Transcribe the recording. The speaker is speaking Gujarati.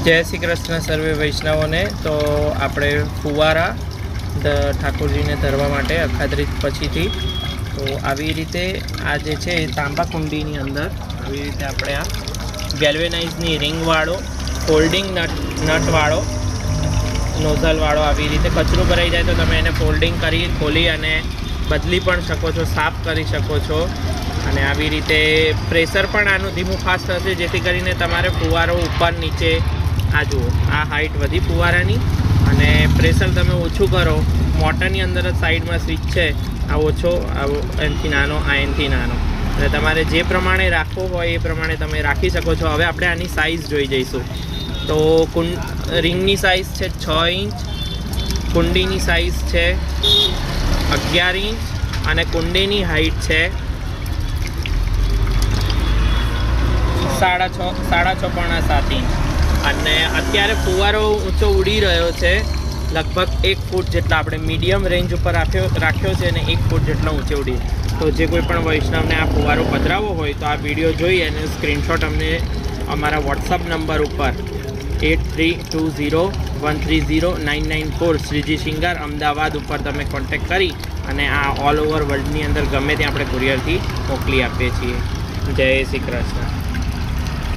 જય શ્રી કૃષ્ણ સર્વે વૈષ્ણવોને। તો આપણે ફુવારા ઠાકોરજીને ધરવા માટે અખાત્રીજ પછીથી તો આવી રીતે આ જે છે તાંબા કુંડીની અંદર આવી રીતે આપણે આ ગેલ્વેનાઇઝની રિંગવાળો ફોલ્ડિંગ નટવાળો નોઝલવાળો આવી રીતે કચરું ભરાઈ જાય તો તમે એને ફોલ્ડિંગ કરી ખોલી અને બદલી પણ શકો છો, સાફ કરી શકો છો। અને આવી રીતે પ્રેશર પણ આનું ધીમું ફાસ્ટ હશે જેથી કરીને તમારે ફુવારો ઉપર નીચે આ જુઓ આ હાઇટ વધી ફુવારાની અને પ્રેશર તમે ઓછું કરો। મોટરની અંદર જ સાઈડમાં સ્વિચ છે, આ ઓછો આવો એનથી નાનો આ એનથી નાનો એટલે તમારે જે પ્રમાણે રાખવો હોય એ પ્રમાણે તમે રાખી શકો છો। હવે આપણે આની સાઇઝ જોઈ જઈશું। તો રિંગની સાઇઝ છે 6 ઇંચ, કુંડીની સાઇઝ છે 11 ઇંચ અને કુંડીની હાઇટ છે 6.5 ઇંચ। અને અત્યારે ફુવારો ઊંચો ઉડી રહ્યો છે, લગભગ 1 ફૂટ જેટલા આપણે મીડિયમ રેન્જ ઉપર રાખ્યો છે અને 1 ફૂટ જેટલા ઊંચે ઉડી। તો જે કોઈ પણ વૈષ્ણવને આ ફુવારો પધરાવવો હોય તો આ વિડીયો જોઈ અને સ્ક્રીનશોટ અમને અમારા વોટ્સઅપ નંબર ઉપર 8320130994 શ્રીજી શિંગાર અમદાવાદ ઉપર તમે કોન્ટેક્ટ કરી અને આ ઓલ ઓવર વર્લ્ડની અંદર ગમે ત્યાં આપણે કુરિયરથી મોકલી આપીએ છીએ। જય શ્રી કૃષ્ણ।